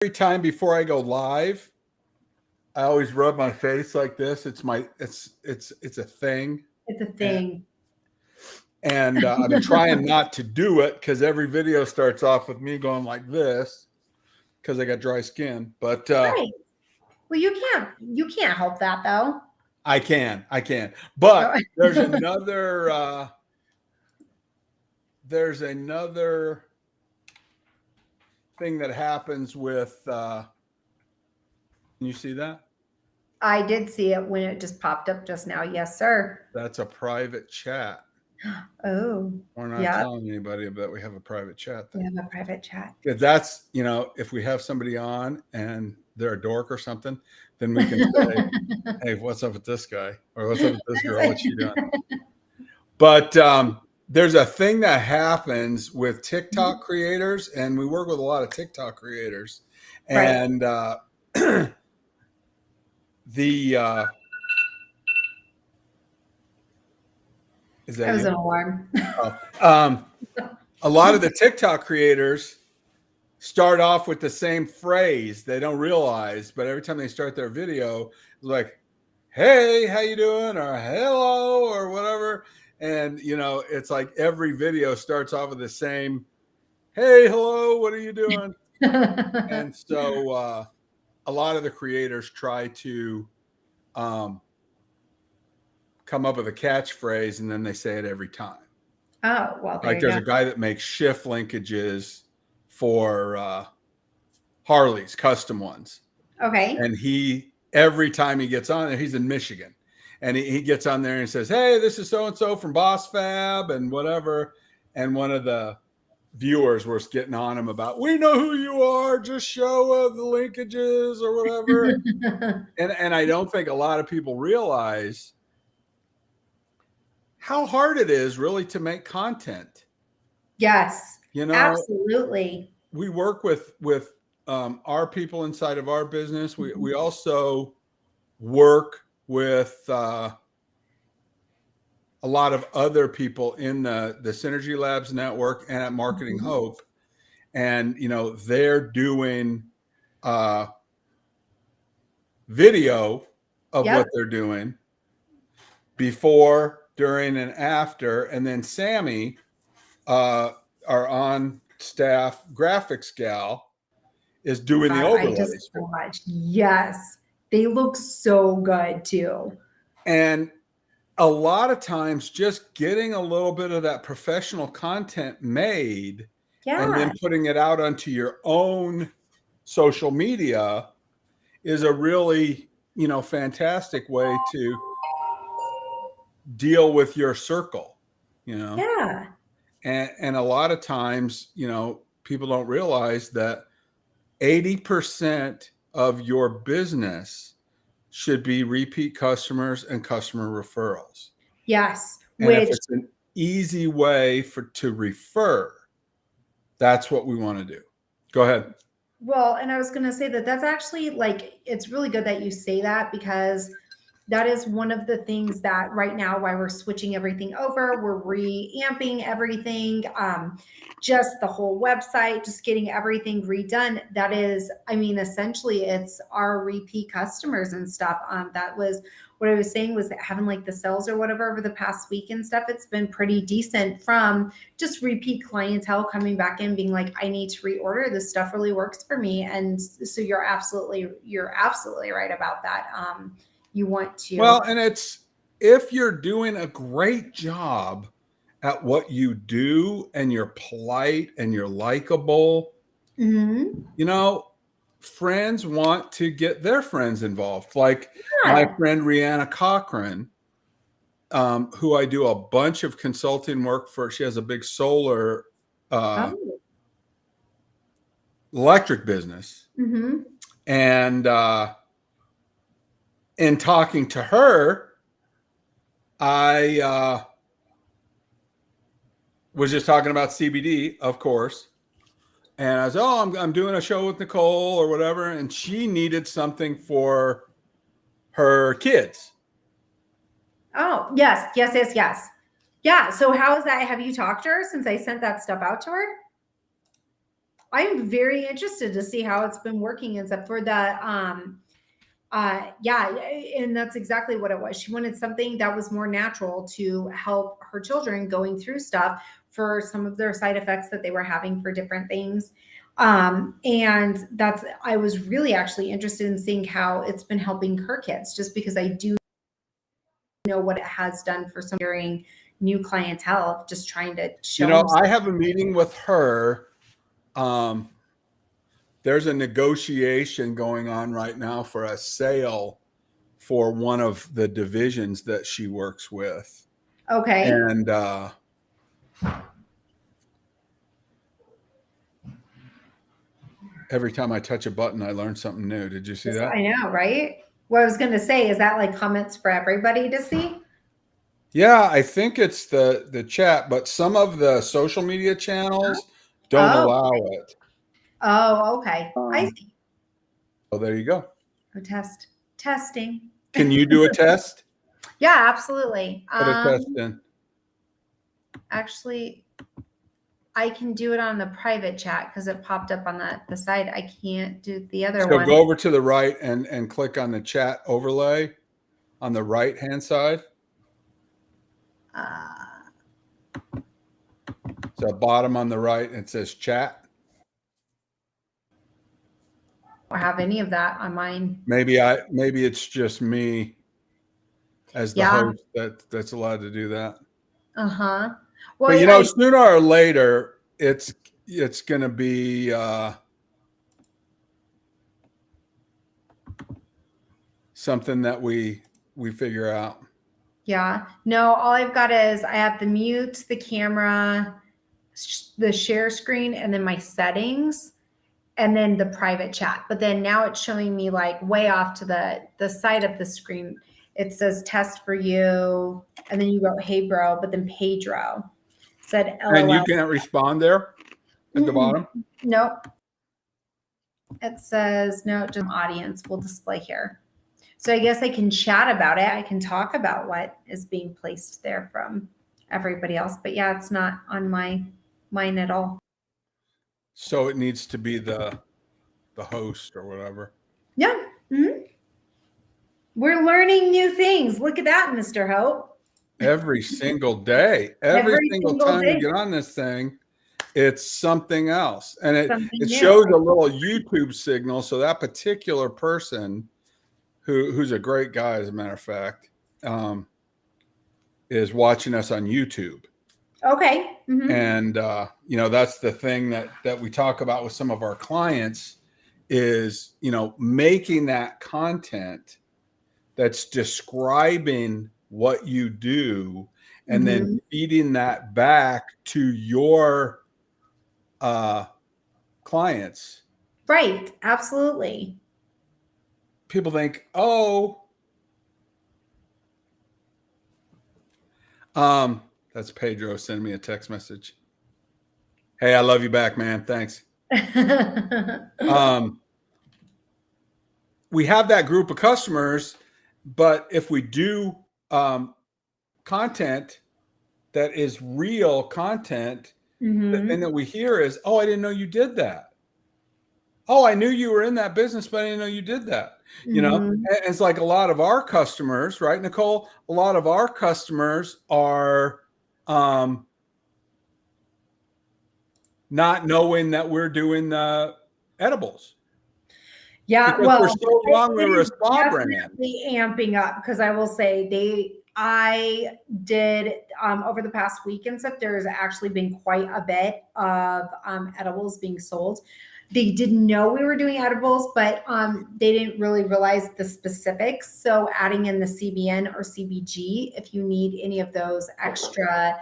every time before I go live, I always rub my face like this. It's a thing. It's a And, thing. I've been trying not to do it because every video starts off with me going like this because I got dry skin. But Right. Well, you can't help that though. I can. But Oh. there's another thing that happens with. Can you see that? I did see it when it just popped up just now. Yes, sir. That's a private chat. Oh, We're not yeah. telling anybody that we have a private chat We thing. have a private chat. That's, if we have somebody on and they're a dork or something, then we can say, hey, what's up with this guy? Or what's up with this girl? What's she doing? But there's a thing that happens with TikTok creators, and we work with a lot of TikTok creators. Right. And is that That was you? an alarm. A lot of the TikTok creators start off with the same phrase. They don't realize, but every time they start their video, it's like, hey, how you doing? Or hello, or whatever. And, it's like every video starts off with the same, hey, hello, what are you doing? And so a lot of the creators try to come up with a catchphrase, and then they say it every time. Oh, well, there Like you there's go. a guy that makes shift linkages for Harleys, custom ones. Okay. And every time he gets on there, he's in Michigan. And he gets on there and says, hey, this is so-and-so from Boss Fab and whatever. And one of the viewers was getting on him about, we know who you are, just show the linkages or whatever. and I don't think a lot of people realize how hard it is really to make content. Yes, absolutely. We work with our people inside of our business. We also work with a lot of other people in the Synergy Labs network and at Marketing Hope. And, they're doing video of what they're doing before, during, and after. And then Sammy, our on staff graphics gal, is doing the overlays. I just watched. Yes, they look so good too. And a lot of times just getting a little bit of that professional content made and then putting it out onto your own social media is a really, fantastic way to deal with your circle, Yeah. And a lot of times, people don't realize that 80% of your business should be repeat customers and customer referrals. Yes. And if it's an easy way to refer, that's what we want to do. Go ahead. Well, and I was going to say that's actually it's really good that you say that, because that is one of the things that right now, why we're switching everything over, we're reamping everything, just the whole website, just getting everything redone. That is, essentially it's our repeat customers and stuff. That was what I was saying, was that having the sales or whatever over the past week and stuff, it's been pretty decent from just repeat clientele coming back in being like, I need to reorder, this stuff really works for me. And so you're absolutely right about that. You want to. Well, and if you're doing a great job at what you do and you're polite and you're likable, friends want to get their friends involved. Like my friend Rihanna Cochran, who I do a bunch of consulting work for. She has a big solar electric business. And in talking to her, I was just talking about CBD, of course. And I was, I'm doing a show with Nicole or whatever. And she needed something for her kids. Oh, yes. Yeah. So how is that? Have you talked to her since I sent that stuff out to her? I'm very interested to see how it's been working and stuff for the yeah, and that's exactly what it was. She wanted something that was more natural to help her children going through stuff for some of their side effects that they were having for different things. And that's, I was really actually interested in seeing how it's been helping her kids, just because I do know what it has done for some during new clientele, just trying to show You know, them. I have a meeting with her. There's a negotiation going on right now for a sale for one of the divisions that she works with. Okay. And every time I touch a button, I learn something new. Did you see that? I know, right? What I was going to say, is that like comments for everybody to see? Yeah, I think it's the chat, but some of the social media channels don't Oh, allow it. oh, okay. I see. Oh, there you go. A testing. Can you do a test? Yeah, absolutely. Put a test in. Actually, I can do it on the private chat because it popped up on the side. I can't do the other So one. go over to the right and click on the chat overlay on the right hand side. So bottom on the right, it says chat. Or have any of that on mine. Maybe it's just me as the host that's allowed to do that. Well, But you know, sooner or later, it's going to be something that we figure out. Yeah. No, all I've got is I have the mute, the camera, the share screen, and then my settings, and then the private chat. But then now it's showing me like way off to the side of the screen. It says test for you, and then you wrote hey bro, but then Pedro said LOL. And you can't respond there at the bottom? Nope. It says no, just audience will display here. So I guess I can chat about it. I can talk about what is being placed there from everybody else. But yeah, it's not on mine at all. So it needs to be the host or whatever. Yeah. Mm-hmm. We're learning new things. Look at that, Mr. Hope. Every single day. Every single time we get on this thing, it's something else. And it shows a little YouTube signal. So that particular person who's a great guy, as a matter of fact, is watching us on YouTube. Okay. Mm-hmm. And, you know, that's the thing that we talk about with some of our clients is, you know, making that content that's describing what you do and then feeding that back to your clients. Right. Absolutely. People think, oh, that's Pedro sending me a text message. Hey, I love you back, man. Thanks. We have that group of customers, but if we do content that is real content, the thing that we hear is, oh, I didn't know you did that. Oh, I knew you were in that business, but I didn't know you did that. You know, and it's like a lot of our customers, right, Nicole? A lot of our customers are not knowing that we're doing edibles. Yeah, because well, for so long we were a spa brand. Amping up, because I will say I did over the past week and stuff. There's actually been quite a bit of edibles being sold. They didn't know we were doing edibles, but they didn't really realize the specifics. So adding in the CBN or CBG, if you need any of those extra,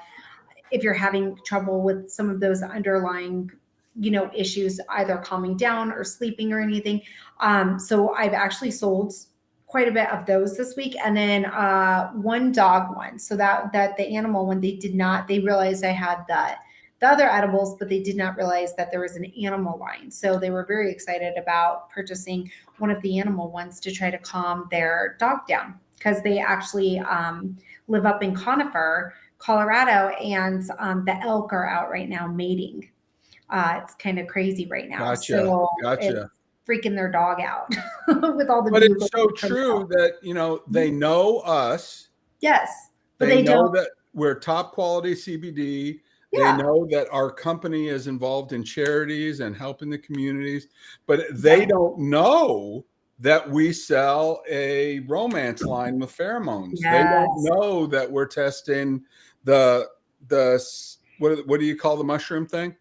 if you're having trouble with some of those underlying, you know, issues, either calming down or sleeping or anything. So I've actually sold quite a bit of those this week. And then one dog one. So that the animal one, they realized I had the other edibles, but they did not realize that there was an animal line. So they were very excited about purchasing one of the animal ones to try to calm their dog down, because they actually live up in Conifer, Colorado, and the elk are out right now mating. It's kind of crazy right now. Gotcha. So it's Gotcha. freaking their dog out with all the But it's bugles so that come true out. that, you know, they know us. Yes, but They they know don't. that we're top quality CBD. They Yeah, know that our company is involved in charities and helping the communities, but they right. don't know that we sell a romance line with pheromones. They don't Yes. know that we're testing the what do you call the mushroom thing?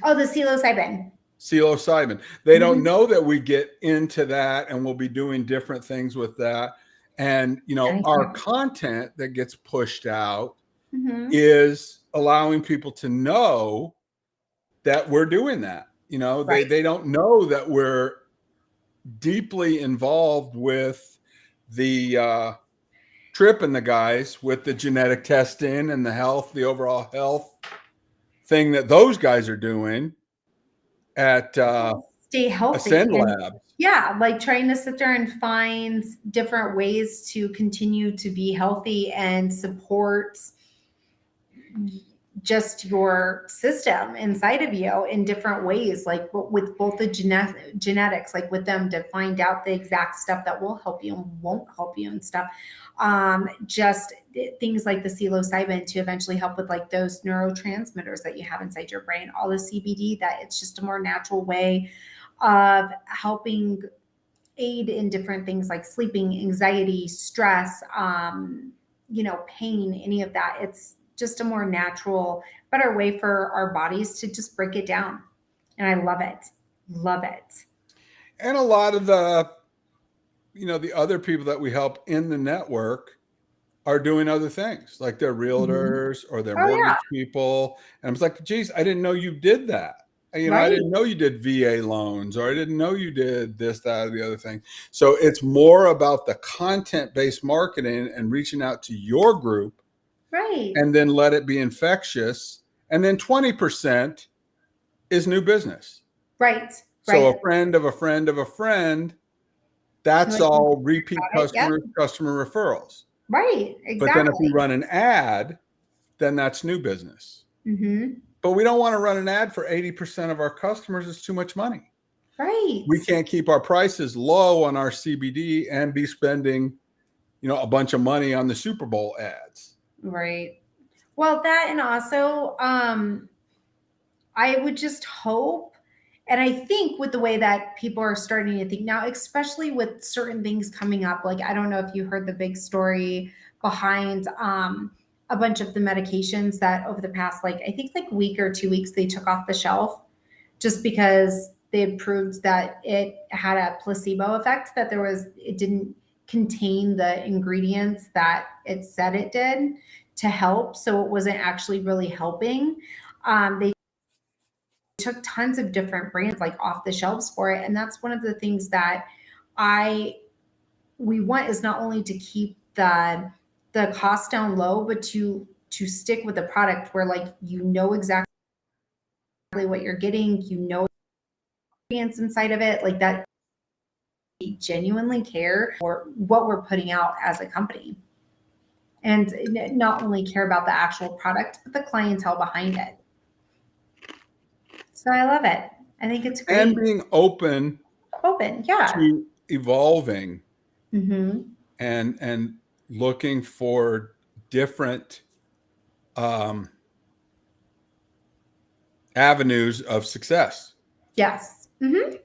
Oh, the psilocybin. Psilocybin. They don't Mhm. know that we get into that and we'll be doing different things with that. And, you know, I our know. content that gets pushed out Mhm. is allowing people to know that we're doing that. You know, Right. they don't know that we're deeply involved with the Trip and the guys with the genetic testing and the health, the overall health thing that those guys are doing at Stay healthy Ascend and Labs. yeah, like trying to sit there and find different ways to continue to be healthy and support just your system inside of you in different ways, like with both the genetics, like with them to find out the exact stuff that will help you and won't help you and stuff. Just things like the psilocybin to eventually help with like those neurotransmitters that you have inside your brain, all the CBD, that it's just a more natural way of helping aid in different things like sleeping, anxiety, stress, pain, any of that. It's just a more natural, better way for our bodies to just break it down. And I love it. Love it. And a lot of the, you know, the other people that we help in the network are doing other things, like they're Mhm. realtors or they're Oh yeah. mortgage people. And I was like, geez, I didn't know you did that. You know, I Right. didn't know you did VA loans, or I didn't know you did this, that, or the other thing. So it's more about the content-based marketing and reaching out to your group Right. and then let it be infectious. And then 20% is new business. Right. So Right. a friend of a friend of a friend, that's Like you all repeat got it. Yep. customer referrals. Right. But then if we Exactly. run an ad, then that's new business. Hmm. But we don't want to run an ad for 80% of our customers. It's too much money. Right. We can't keep our prices low on our CBD and be spending, you know, a bunch of money on the Super Bowl ads. Right. Well, that and also, I would just hope, and I think with the way that people are starting to think now, especially with certain things coming up, like I don't know if you heard the big story behind a bunch of the medications that over the past, like I think like week or 2 weeks, they took off the shelf just because they had proved that it had a placebo effect, that it didn't contain the ingredients that it said it did to help. So it wasn't actually really helping. They took tons of different brands like off the shelves for it. And that's one of the things that I we want, is not only to keep the cost down low, but to stick with the product where like you know exactly what you're getting, you know ingredients inside of it, like that, we genuinely care for what we're putting out as a company. And not only care about the actual product, but the clientele behind it. So I love it. I think it's And great. being open Open, yeah. to evolving Hmm. and looking for different um, avenues of success. Yes. Hmm.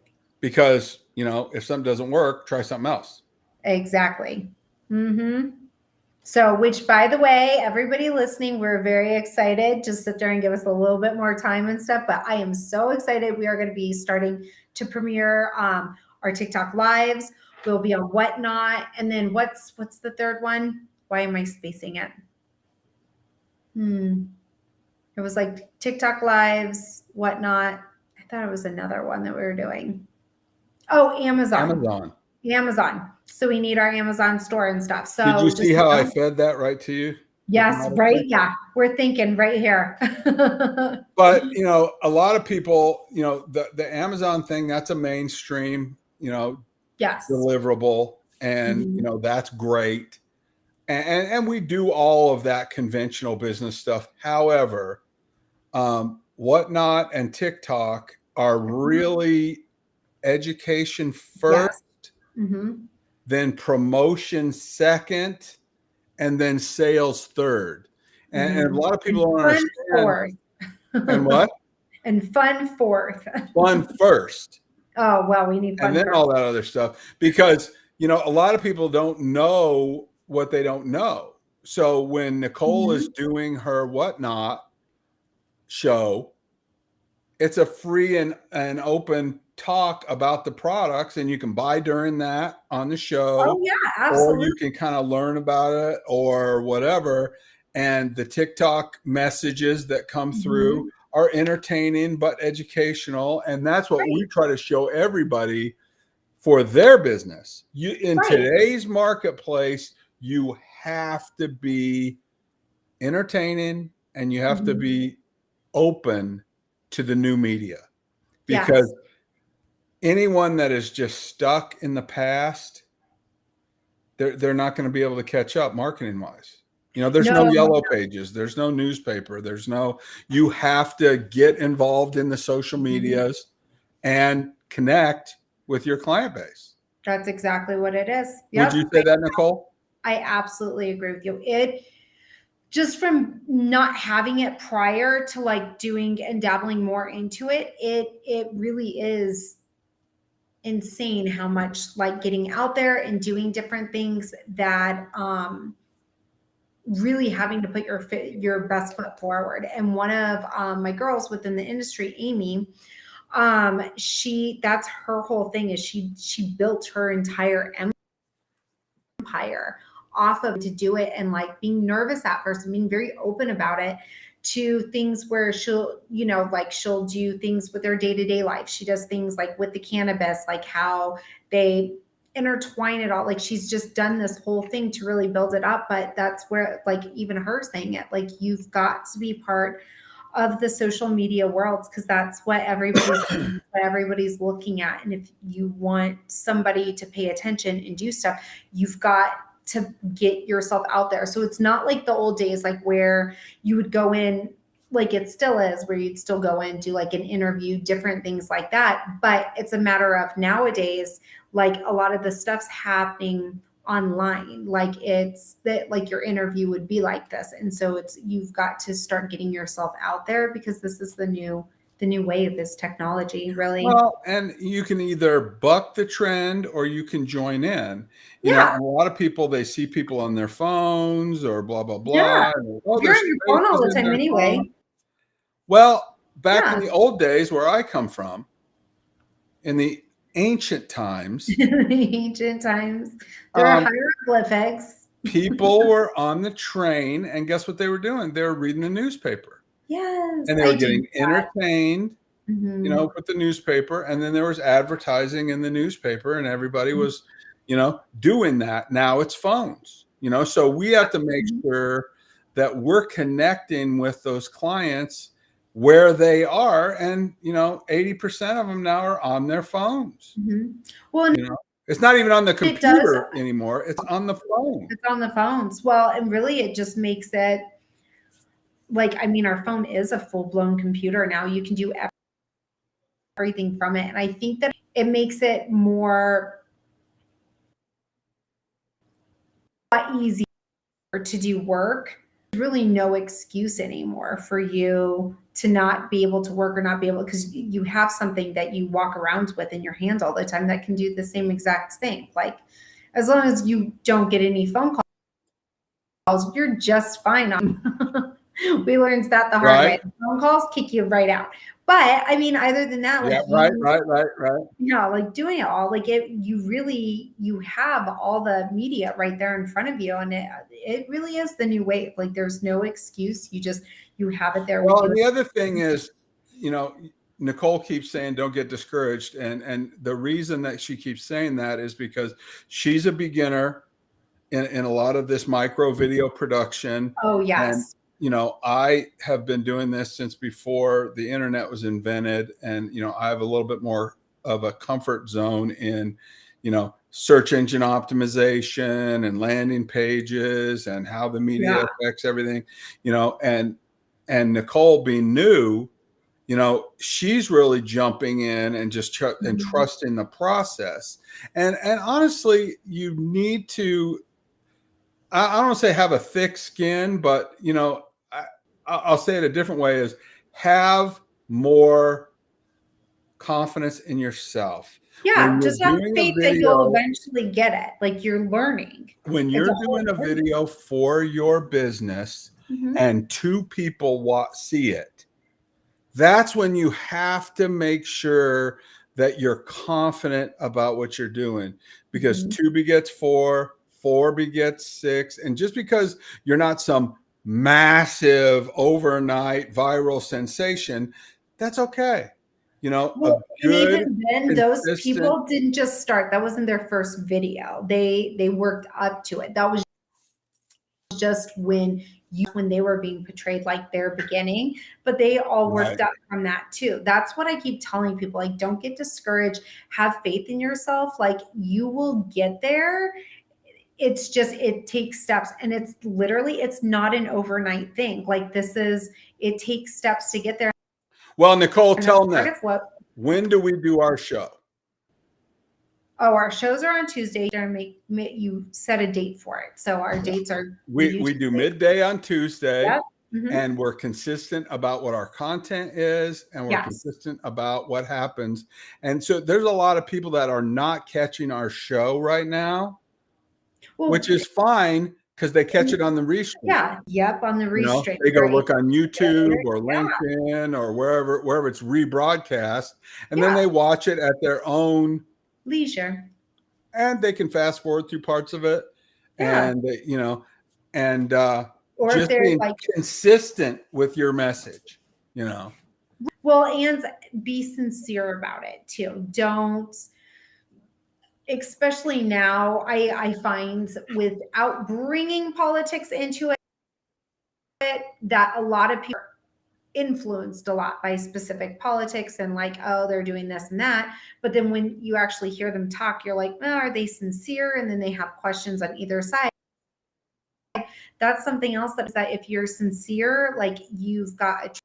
Because, you know, if something doesn't work, try something else. Exactly. Hmm. So, which by the way, everybody listening, we're very excited. Just sit there and give us a little bit more time and stuff. But I am so excited. We are going to be starting to premiere our TikTok lives. We'll be on Whatnot, and then what's the third one? Why am I spacing it? It was like TikTok lives, Whatnot. I thought it was another one that we were doing. Oh, Amazon. Amazon. Amazon. So we need our Amazon store and stuff. Did you So see just how I know. fed that right to you? Yes, Hypnotically? right. Yeah, we're thinking right here. But, you know, a lot of people, you know, the Amazon thing, that's a mainstream, you know, Yes. deliverable. And, you Mhm. know, that's great. And we do all of that conventional business stuff. However, Whatnot and TikTok are really education first, Yes. Mm-hmm. then promotion second, and then sales third. And a lot of people don't Fun understand. fourth. And what? And fun fourth. Fun first. Oh, well, we need fun And then first. all that other stuff. Because, a lot of people don't know what they don't know. So when Nicole is doing her Whatnot show, it's a free and open talk about the products, and you can buy during that on the show. Oh, yeah, or absolutely. you can kind of learn about it or whatever. And the TikTok messages that come through are entertaining but educational, and that's what we try to show everybody for their business. You in today's marketplace, you have to be entertaining and you have to be open to the new media, because anyone that is just stuck in the past, they're not going to be able to catch up marketing wise. There's no yellow pages, there's no newspaper, you have to get involved in the social medias and connect with your client base. That's exactly what it is. Would you say that, Nicole? I absolutely agree with you. It just from not having it prior to like doing and dabbling more into it, it really is insane how much like getting out there and doing different things that really having to put your best foot forward. And one of my girls within the industry, Amy, that's her whole thing is she built her entire empire off of to do it, and like being nervous at first and being very open about it, to things where she'll do things with their day-to-day life. She does things like with the cannabis, like how they intertwine it all. Like she's just done this whole thing to really build it up. But that's where, like, even her saying it, like, you've got to be part of the social media world, because that's what everybody's looking at. And if you want somebody to pay attention and do stuff, you've got to get yourself out there. So it's not like the old days, like where you would go in, like it still is, where you'd still go in, do like an interview, different things like that. But it's a matter of nowadays, like a lot of the stuff's happening online. Like it's that, like your interview would be like this. And so you've got to start getting yourself out there, because this is the new wave, is technology, really. Well, and you can either buck the trend or you can join in. A lot of people, they see people on their phones or blah, blah, blah. Yeah. You're on your phone all the time anyway. Well, back in the old days where I come from, in the ancient times, there are hieroglyphics. People were on the train, and guess what they were doing? They were reading the newspaper. Yes. And they were getting entertained, with the newspaper. And then there was advertising in the newspaper, and everybody was, doing that. Now it's phones, so we have to make sure that we're connecting with those clients where they are. And, 80% of them now are on their phones. Well, it's not even on the computer anymore. It's on the phone. It's on the phones. Well, and really it just makes it like, I mean, our phone is a full-blown computer now. You can do everything from it. And I think that it makes it more easier to do work. There's really no excuse anymore for you to not be able to work or not be able, because you have something that you walk around with in your hand all the time that can do the same exact thing. Like, as long as you don't get any phone calls, you're just fine. We learned that the hard way. Phone calls kick you right out. But I mean, other than that, like, right. Yeah, like doing it all, like you have all the media right there in front of you, and it really is the new wave. Like, there's no excuse. You have it there. Well, and the other thing is, Nicole keeps saying, don't get discouraged. And the reason that she keeps saying that is because she's a beginner in a lot of this micro video production. Oh, yes. And, I have been doing this since before the internet was invented. And, I have a little bit more of a comfort zone in, search engine optimization and landing pages and how the media affects everything, and Nicole being new, you know, she's really jumping in and just and Mhm. trusting the process. And honestly, you need to, I don't want to say have a thick skin, but you know, I'll say it a different way: is have more confidence in yourself. Yeah, When you're just have doing a faith that you'll video, eventually get it. Like you're learning. when It's you're a whole doing a learning. video for your business Mhm. and two people see it, that's when you have to make sure that you're confident about what you're doing, because Mhm. two begets four, four begets six. And just because you're not some massive overnight viral sensation, that's okay. You know, a Well, and good, even then, those consistent, people didn't just start. That wasn't their first video. They worked up to it. That was just when they were being portrayed like their beginning, but they all right. worked up from that too. That's what I keep telling people. Like, don't get discouraged. Have faith in yourself. Like you will get there. It's just it takes steps, and it's not an overnight thing. Like it takes steps to get there. Well, Nicole, And that's tell them part that. of what When do we do our show? our shows are on Tuesday. And make you set a date for it. So our dates are We do midday on Tuesday, Yep. Mhm. and we're consistent about what our content is, and we're Yes. consistent about what happens. And so there's a lot of people that are not catching our show right now, which Well, is fine because they catch it on the restream. yeah. Yep. On the You know, restream. they go Right. look on YouTube or Yeah. LinkedIn or wherever it's rebroadcast, and then Yeah. they watch it at their own, Leisure. and they can fast forward through parts of it, Yeah. and you know, and Or if just they're being like, consistent with your message, you know. well, and be sincere about it too. Don't, especially now, I find without bringing politics into it, that a lot of people are influenced a lot by specific politics and like, oh, they're doing this and that. But then when you actually hear them talk, you're like, oh, are they sincere? And then they have questions on either side. That's something else that is that if you're sincere, like you've got a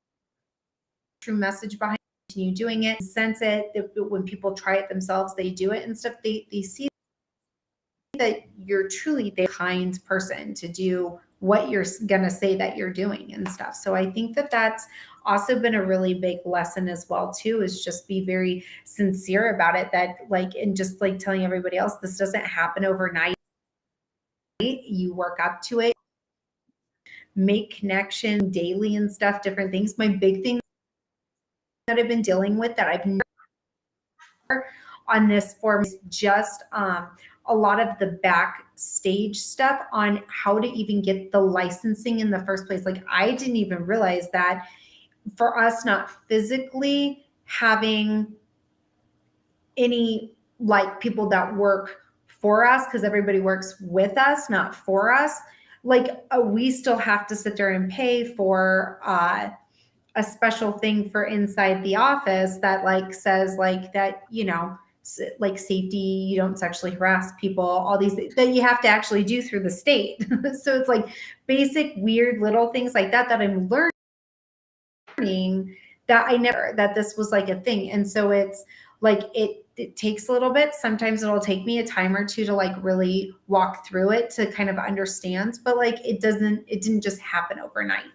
true message behind you doing it, sense it. When people try it themselves, they do it and stuff. They see that you're truly the kind person to do what you're gonna say that you're doing and stuff. So I think that that's also been a really big lesson as well too, is just be very sincere about it. That like, and just like telling everybody else, this doesn't happen overnight. You work up to it, make connection daily and stuff, different things. My big thing that I've been dealing with that I've never on this form is just a lot of the backstage stuff on how to even get the licensing in the first place. Like I didn't even realize that for us not physically having any like people that work for us, because everybody works with us, not for us, like we still have to sit there and pay for a special thing for inside the office that like says like that, you know, like safety, you don't sexually harass people, all these that you have to actually do through the state. So it's like basic weird little things like that that I'm learning that I never, that this was like a thing. And so it's like it takes a little bit. Sometimes it'll take me a time or two to like really walk through it to kind of understand, but like it didn't just happen overnight.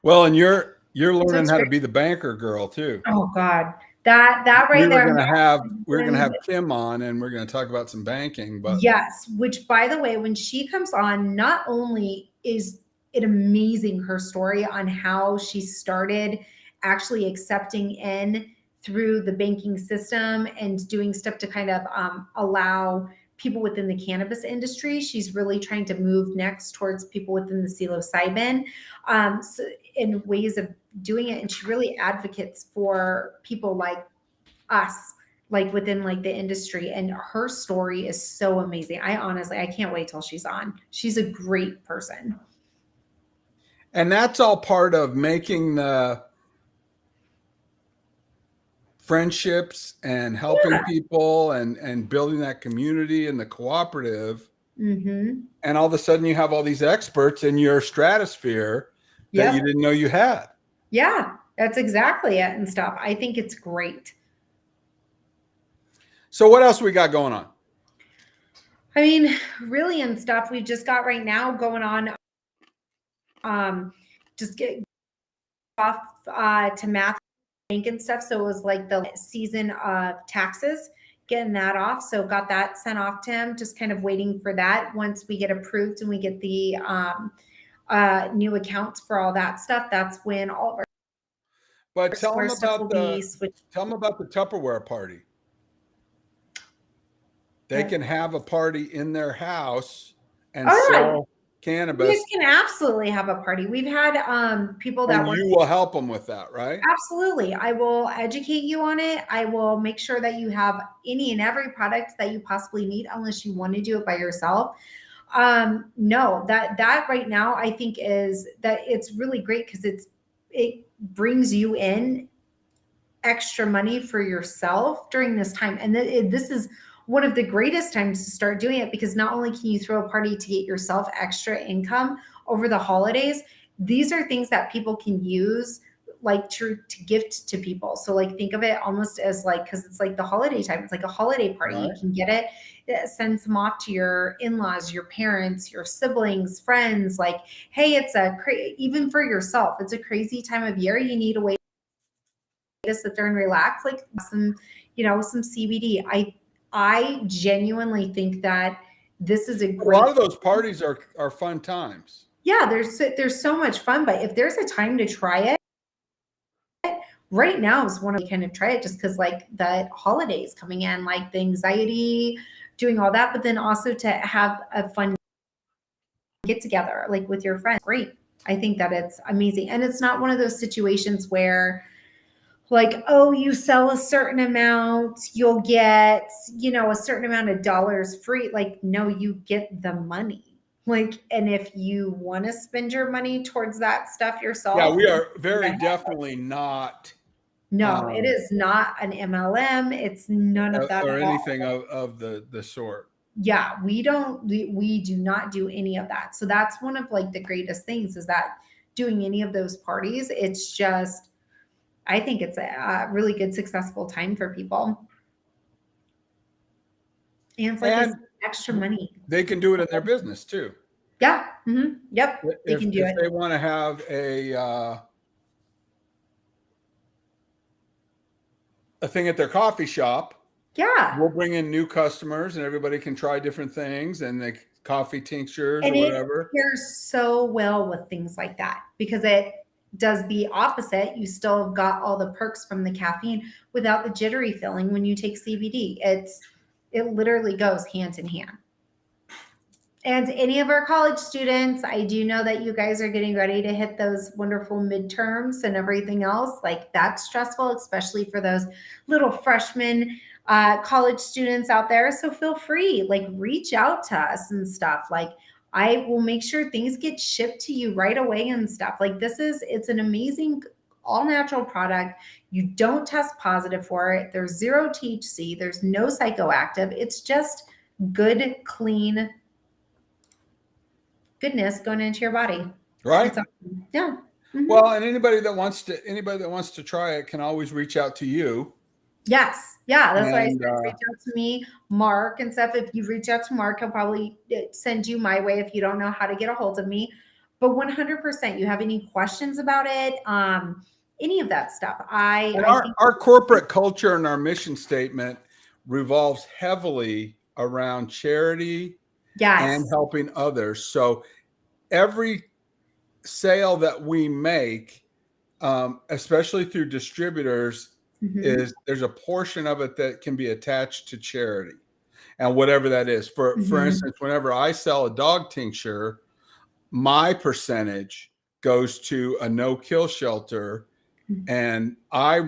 Well, and you're So learning it's how to great. be the banker girl too. Oh God, that We right were there. gonna have Kim on, and we're gonna talk about some banking, but Yes, which by the way, when she comes on, not only is it amazing her story on how she started actually accepting in through the banking system and doing stuff to kind of allow people within the cannabis industry. She's really trying to move next towards people within the psilocybin, so in ways of doing it. And she really advocates for people like us, like within like the industry, and her story is so amazing. I can't wait till she's on. She's a great person. and that's all part of making the friendships and helping Yeah. people and building that community and the cooperative. Mm-hmm. And all of a sudden you have all these experts in your stratosphere that you Yep. didn't know you had. Yeah. That's exactly it and stuff. I think it's great. So what else we got going on? I mean, really and stuff we've just got right now going on. Just get off to math bank and stuff. So it was like the season of taxes, getting that off. So got that sent off to him, just kind of waiting for that. Once we get approved and we get the new accounts for all that stuff, that's when all of our But tell them stuff will about be the switched. Tupperware party. They can have a party in their house and All right. sell You cannabis, guys can absolutely have a party. We've had people that and work. you will help them with that, right? Absolutely. I will educate you on it. I will make sure that you have any and every product that you possibly need, unless you want to do it by yourself. No, that right now I think is that it's really great because it brings you in extra money for yourself during this time. And this is one of the greatest times to start doing it, because not only can you throw a party to get yourself extra income over the holidays, these are things that people can use like to gift to people. So like think of it almost as like, because it's like the holiday time, it's like a holiday party. Right. You can get it sends them off to your in-laws, your parents, your siblings, friends. Like, hey, it's even for yourself, it's a crazy time of year. You need a way to sit there and relax, like some CBD. I genuinely think that this is a great. A lot of those parties are fun times. Yeah, there's so much fun, but if there's a time to try it, right now is one of the kind of try it, just because like the holidays coming in, like the anxiety, doing all that, but then also to have a fun get together like with your friends. Great. I think that it's amazing. And it's not one of those situations where like, oh, you sell a certain amount, you'll get, a certain amount of dollars free. Like, no, you get the money. Like, and if you want to spend your money towards that stuff yourself. Yeah, we are very definitely not. No, it is not an MLM. It's none of that or at all. anything of the sort. Yeah, we do not do any of that. So that's one of like the greatest things, is that doing any of those parties, it's just, I think it's a really good, successful time for people. And it's like extra money. They can do it in their business too. Yeah. Mm-hmm. Yep. They can do it. If they want to have a thing at their coffee shop. Yeah. We'll bring in new customers and everybody can try different things and the coffee tinctures and or whatever. It pairs so well with things like that, because it does the opposite. You still have got all the perks from the caffeine without the jittery feeling when you take CBD. It literally goes hand in hand. And any of our college students, I do know that you guys are getting ready to hit those wonderful midterms and everything else. Like, that's stressful, especially for those little freshmen college students out there. So feel free, like, reach out to us and stuff. Like, I will make sure things get shipped to you right away and stuff. Like, it's an amazing all natural product. You don't test positive for it. There's zero THC. There's no psychoactive. It's just good, clean goodness going into your body. Right. Awesome. Yeah. Mm-hmm. Well, and anybody that wants to try it can always reach out to you. Yes. Yeah. That's why I said reach out to me, Mark, and stuff. If you reach out to Mark, he'll probably send you my way if you don't know how to get a hold of me. But 100%, you have any questions about it, any of that stuff. Our corporate culture and our mission statement revolves heavily around charity. Yes. And helping others. So every sale that we make, especially through distributors, mm-hmm. There's a portion of it that can be attached to charity, and whatever that is. For instance, whenever I sell a dog tincture, my percentage goes to a no-kill shelter, mm-hmm. and I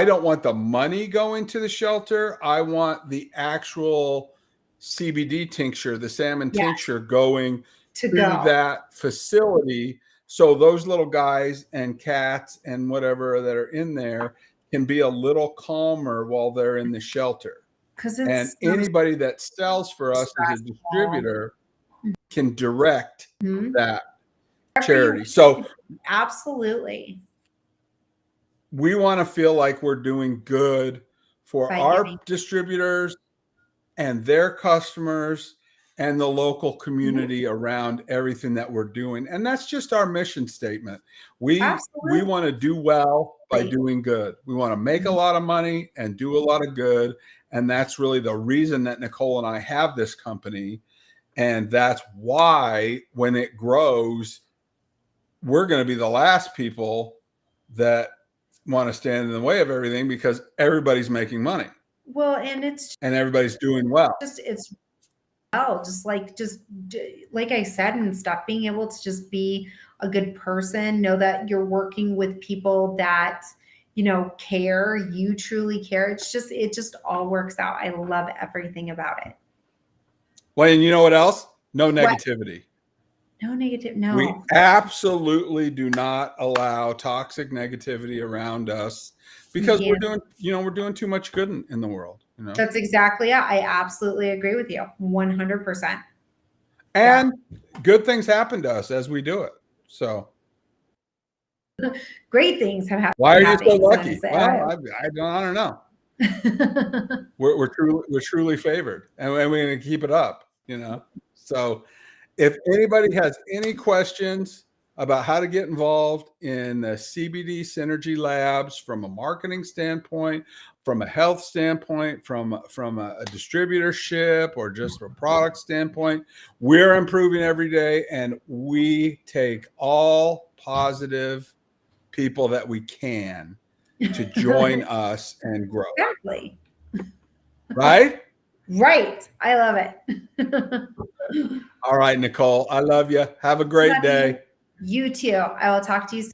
don't want the money going to the shelter. I want the actual CBD tincture, the salmon tincture, going to that facility, so those little guys and cats and whatever that are in there can be a little calmer while they're in the shelter. And anybody that sells for us as a distributor can direct that charity. So absolutely. we want to feel like we're doing good for By our giving. distributors and their customers and the local community around everything that we're doing. And that's just our mission statement. We Absolutely. want to do well by doing good. We want to make a lot of money and do a lot of good. And that's really the reason that Nicole and I have this company. And that's why when it grows, we're going to be the last people that want to stand in the way of everything, because everybody's making money. Well, and it's and everybody's doing well. It's just like I said and stuff, being able to just be a good person, know that you're working with people that, you know, care, you truly care. It just all works out. I love everything about it. Well, and you know what else? No negativity. No negative. No. We absolutely do not allow toxic negativity around us, because we're doing too much good in the world. You know? That's exactly it. I absolutely agree with you 100%. And good things happen to us as we do it. So great things have happened. Why are you so lucky? Well, I don't know. we're truly favored, and we're going to keep it up. You know. So if anybody has any questions about how to get involved in the CBD Synergy Labs from a marketing standpoint, from a health standpoint, from a distributorship, or just a product standpoint, we're improving every day, and we take all positive people that we can to join us and grow. Exactly. Right? Right. I love it. All right, Nicole. I love you. Have a great day. You too. I will talk to you soon.